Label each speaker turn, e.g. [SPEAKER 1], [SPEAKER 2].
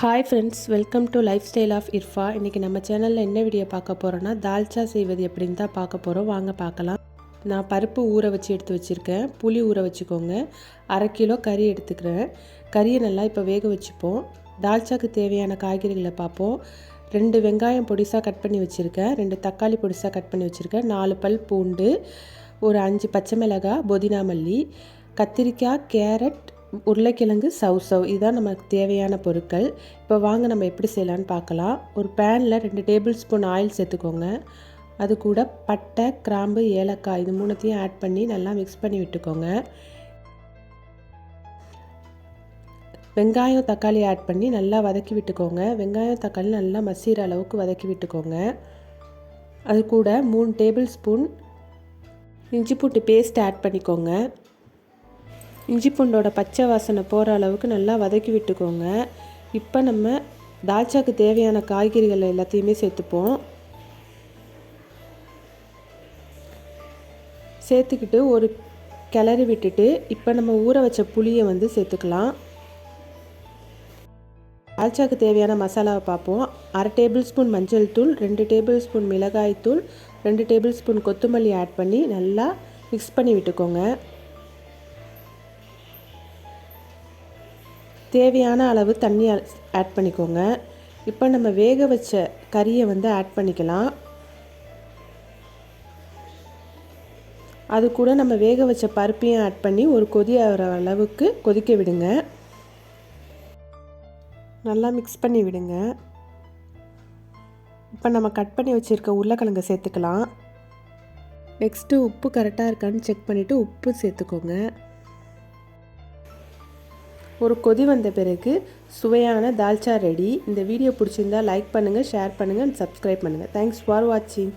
[SPEAKER 1] Hi friends, welcome to lifestyle of Irfa. இன்றைக்கி நம்ம சேனலில் என்ன வீடியோ பார்க்க போகிறோன்னா தால்ச்சா செய்வது எப்படின்னு தான் பார்க்க போகிறோம். வாங்க பார்க்கலாம். நான் பருப்பு ஊற வச்சு எடுத்து வச்சுருக்கேன். புளி ஊற வச்சுக்கோங்க. 1/2 கிலோ கறி எடுத்துக்கிறேன். கறியை நல்லா இப்போ வேக வச்சுப்போம். தால்ச்சாக்கு தேவையான காய்கறிகளை பார்ப்போம். 2 வெங்காயம் பொடிசாக கட் பண்ணி வச்சுருக்கேன். 2 தக்காளி பொடிசாக கட் பண்ணி வச்சுருக்கேன். 4 பல் பூண்டு, ஒரு 5 பச்சை மிளகாய், புதினா மல்லி, கத்திரிக்காய், கேரட், உருளைக்கிழங்கு, சவ் இதுதான் நமக்கு தேவையான பொருட்கள். இப்போ வாங்க நம்ம எப்படி செய்யலான்னு பார்க்கலாம். ஒரு பேனில் 2 டேபிள் ஸ்பூன் ஆயில் சேர்த்துக்கோங்க. அது கூட பட்டை, கிராம்பு, ஏலக்காய் இது 3த்தையும் ஆட் பண்ணி நல்லா மிக்ஸ் பண்ணி விட்டுக்கோங்க. வெங்காயம், தக்காளி ஆட் பண்ணி நல்லா வதக்கி விட்டுக்கோங்க. வெங்காயம், தக்காளி நல்லா மசிகிற அளவுக்கு வதக்கி விட்டுக்கோங்க. அது கூட 3 டேபிள் ஸ்பூன் இஞ்சி பூண்டு பேஸ்ட் ஆட் பண்ணிக்கோங்க. இஞ்சி பூண்டோட பச்சை வாசனை போகிற அளவுக்கு நல்லா வதக்கி விட்டுக்கோங்க. இப்போ நம்ம தால்ச்சாக்கு தேவையான காய்கறிகள் எல்லாத்தையுமே சேர்த்துப்போம். சேர்த்துக்கிட்டு ஒரு கிளறி விட்டுட்டு இப்போ நம்ம ஊற வச்ச புளியை சேர்த்துக்கலாம். தால்ச்சாக்கு தேவையான மசாலாவை பார்ப்போம். 1/2 டேபிள் ஸ்பூன் மஞ்சள் தூள், 2 டேபிள் ஸ்பூன் மிளகாய் தூள், 2 டேபிள் ஸ்பூன் கொத்தமல்லி ஆட் பண்ணி நல்லா மிக்ஸ் பண்ணி விட்டுக்கோங்க. தேவையான அளவு தண்ணி ஆட் பண்ணிக்கோங்க. இப்போ நம்ம வேக வச்ச கறியை ஆட் பண்ணிக்கலாம். அது கூட நம்ம வேக வச்ச பருப்பையும் ஆட் பண்ணி ஒரு கொதி ஆகிற அளவுக்கு கொதிக்க விடுங்க. நல்லா மிக்ஸ் பண்ணி விடுங்க. இப்போ நம்ம கட் பண்ணி வச்சுருக்க உருளைக்கிழங்கை சேர்த்துக்கலாம். நெக்ஸ்ட்டு உப்பு கரெக்டாக இருக்கான்னு செக் பண்ணிவிட்டு உப்பு சேர்த்துக்கோங்க. ஒரு கொதி வந்த பிறகு சுவையான தால்ச்சா ரெடி. இந்த வீடியோ பிடிச்சிருந்தால் லைக் பண்ணுங்கள், ஷேர் பண்ணுங்கள், சப்ஸ்கிரைப் பண்ணுங்கள். தேங்க்ஸ் ஃபார் வாட்சிங்.